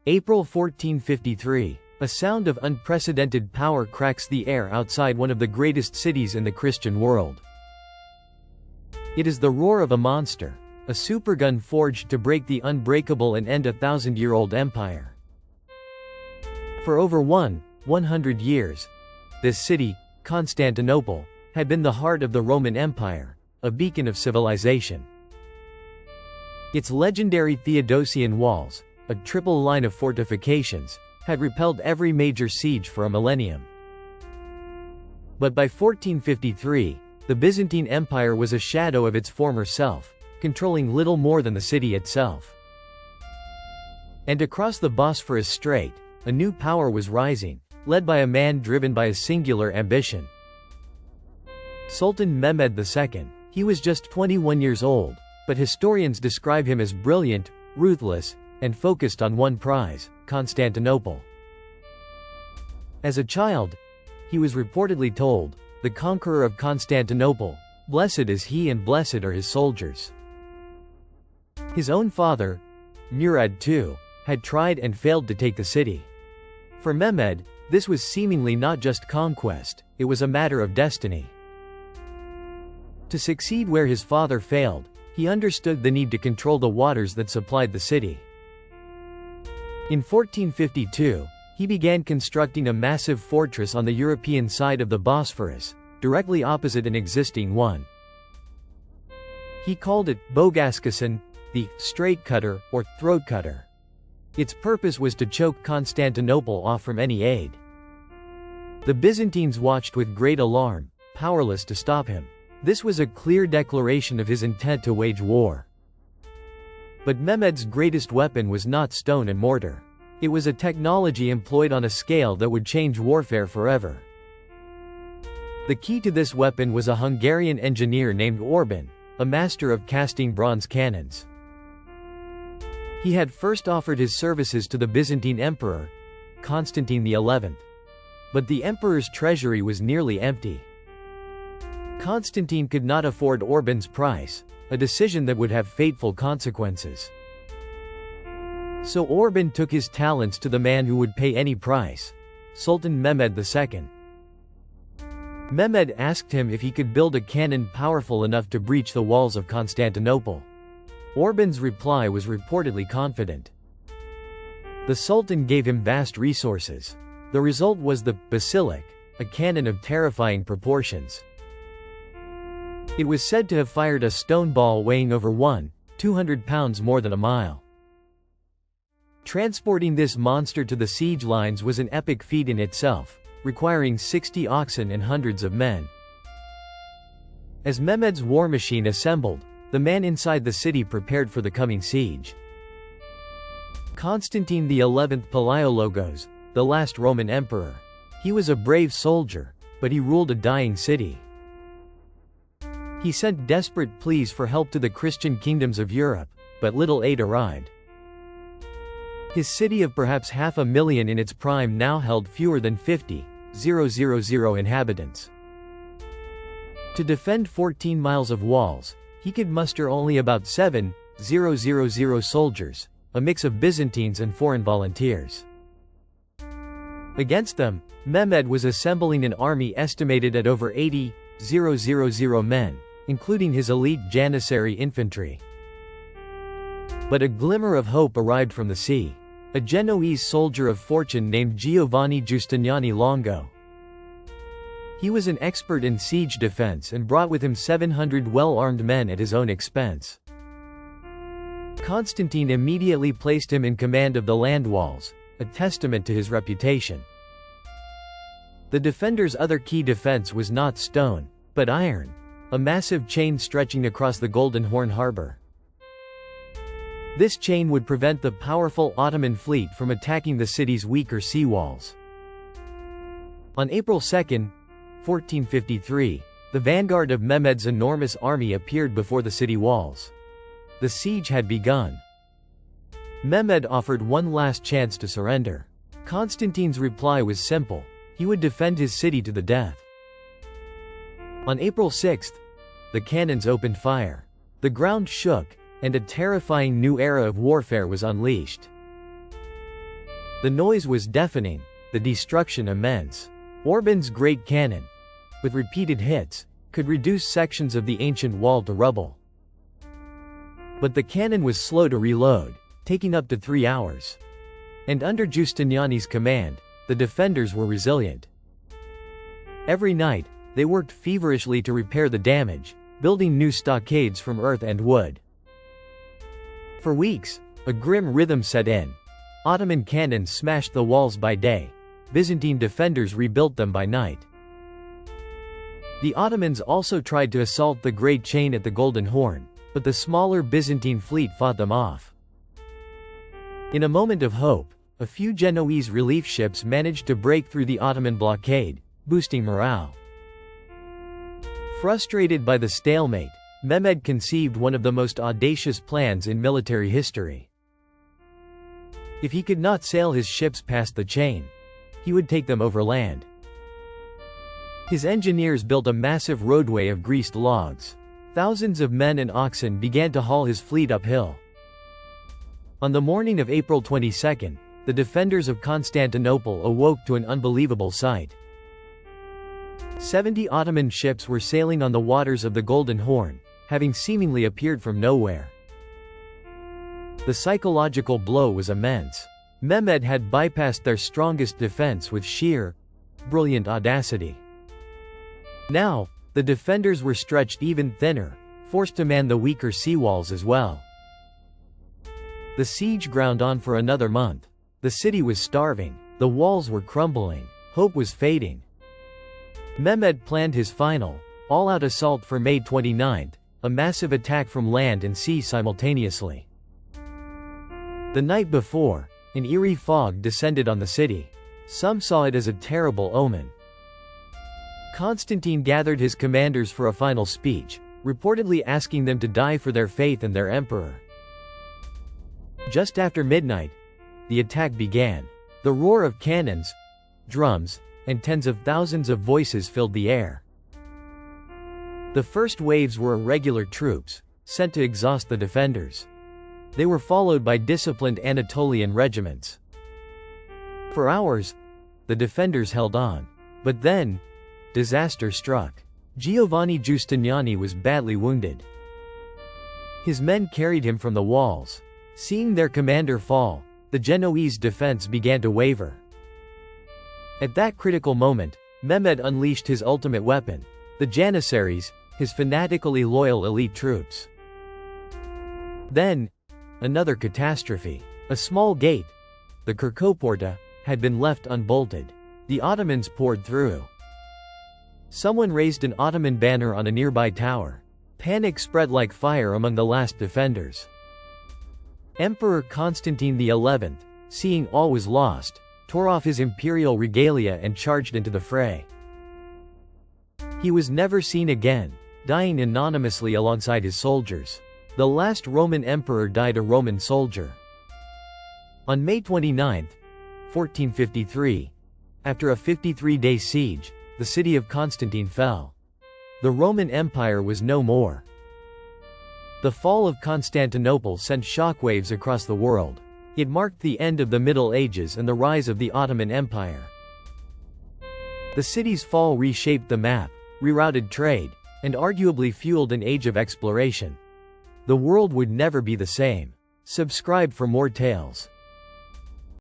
April 1453. A sound of unprecedented power cracks the air outside one of the greatest cities in the Christian world. It is the roar of a monster, a supergun forged to break the unbreakable and end a 1,000-year-old empire. For over 100 years, this city, Constantinople, had been the heart of the Roman Empire, a beacon of civilization. Its legendary Theodosian walls, a triple line of fortifications, had repelled every major siege for a millennium. But by 1453, the Byzantine Empire was a shadow of its former self, controlling little more than the city itself. And across the Bosphorus Strait, a new power was rising, led by a man driven by a singular ambition. Sultan Mehmed II. He was just 21 years old, but historians describe him as brilliant, ruthless, and focused on one prize, Constantinople. As a child, he was reportedly told, "The conqueror of Constantinople, blessed is he and blessed are his soldiers." His own father, Murad II, had tried and failed to take the city. For Mehmed, this was seemingly not just conquest, it was a matter of destiny. To succeed where his father failed, he understood the need to control the waters that supplied the city. In 1452, he began constructing a massive fortress on the European side of the Bosphorus, directly opposite an existing one. He called it Bogaskasan, the strait cutter or throat cutter. Its purpose was to choke Constantinople off from any aid. The Byzantines watched with great alarm, powerless to stop him. This was a clear declaration of his intent to wage war. But Mehmed's greatest weapon was not stone and mortar. It was a technology employed on a scale that would change warfare forever. The key to this weapon was a Hungarian engineer named Orban, a master of casting bronze cannons. He had first offered his services to the Byzantine emperor, Constantine XI. But the emperor's treasury was nearly empty. Constantine could not afford Orban's price, a decision that would have fateful consequences. So Orban took his talents to the man who would pay any price, Sultan Mehmed II. Mehmed asked him if he could build a cannon powerful enough to breach the walls of Constantinople. Orban's reply was reportedly confident. The Sultan gave him vast resources. The result was the basilic, a cannon of terrifying proportions. It was said to have fired a stone ball weighing over 200 pounds more than a mile. Transporting this monster to the siege lines was an epic feat in itself, requiring 60 oxen and hundreds of men. As Mehmed's war machine assembled, the man inside the city prepared for the coming siege. Constantine XI Palaiologos, the last Roman emperor. He was a brave soldier, but he ruled a dying city. He sent desperate pleas for help to the Christian kingdoms of Europe, but little aid arrived. His city of perhaps 500,000 in its prime now held fewer than 50,000 inhabitants. To defend 14 miles of walls, he could muster only about 7,000 soldiers, a mix of Byzantines and foreign volunteers. Against them, Mehmed was assembling an army estimated at over 80,000 men, including his elite Janissary infantry. But a glimmer of hope arrived from the sea. A Genoese soldier of fortune named Giovanni Giustiniani Longo. He was an expert in siege defense and brought with him 700 well-armed men at his own expense. Constantine immediately placed him in command of the land walls, a testament to his reputation. The defenders' other key defense was not stone, but iron, a massive chain stretching across the Golden Horn harbor. This chain would prevent the powerful Ottoman fleet from attacking the city's weaker seawalls. On April 2, 1453, the vanguard of Mehmed's enormous army appeared before the city walls. The siege had begun. Mehmed offered one last chance to surrender. Constantine's reply was simple: he would defend his city to the death. On April 6, the cannons opened fire. The ground shook, and a terrifying new era of warfare was unleashed. The noise was deafening, the destruction immense. Orban's great cannon, with repeated hits, could reduce sections of the ancient wall to rubble. But the cannon was slow to reload, taking up to 3 hours. And under Giustiniani's command, the defenders were resilient. Every night, they worked feverishly to repair the damage, building new stockades from earth and wood. For weeks, a grim rhythm set in. Ottoman cannons smashed the walls by day. Byzantine defenders rebuilt them by night. The Ottomans also tried to assault the Great Chain at the Golden Horn, but the smaller Byzantine fleet fought them off. In a moment of hope, a few Genoese relief ships managed to break through the Ottoman blockade, boosting morale. Frustrated by the stalemate, Mehmed conceived one of the most audacious plans in military history. If he could not sail his ships past the chain, he would take them overland. His engineers built a massive roadway of greased logs. Thousands of men and oxen began to haul his fleet uphill. On the morning of April 22, the defenders of Constantinople awoke to an unbelievable sight. 70 Ottoman ships were sailing on the waters of the Golden Horn, having seemingly appeared from nowhere. The psychological blow was immense. Mehmed had bypassed their strongest defense with sheer, brilliant audacity. Now, the defenders were stretched even thinner, forced to man the weaker seawalls as well. The siege ground on for another month. The city was starving, the walls were crumbling, hope was fading. Mehmed planned his final, all-out assault for May 29, a massive attack from land and sea simultaneously. The night before, an eerie fog descended on the city. Some saw it as a terrible omen. Constantine gathered his commanders for a final speech, reportedly asking them to die for their faith and their emperor. Just after midnight, the attack began. The roar of cannons, drums, and tens of thousands of voices filled the air. The first waves were irregular troops, sent to exhaust the defenders. They were followed by disciplined Anatolian regiments. For hours, the defenders held on. But then, disaster struck. Giovanni Giustiniani was badly wounded. His men carried him from the walls. Seeing their commander fall, the Genoese defense began to waver. At that critical moment, Mehmed unleashed his ultimate weapon, the Janissaries, his fanatically loyal elite troops. Then, another catastrophe. A small gate, the Kirkoporta, had been left unbolted. The Ottomans poured through. Someone raised an Ottoman banner on a nearby tower. Panic spread like fire among the last defenders. Emperor Constantine XI, seeing all was lost, tore off his imperial regalia and charged into the fray. He was never seen again, dying anonymously alongside his soldiers. The last Roman emperor died a Roman soldier. On May 29, 1453, after a 53-day siege, the city of Constantine fell. The Roman Empire was no more. The fall of Constantinople sent shockwaves across the world. It marked the end of the Middle Ages and the rise of the Ottoman Empire. The city's fall reshaped the map, rerouted trade, and arguably fueled an age of exploration. The world would never be the same. Subscribe for more tales.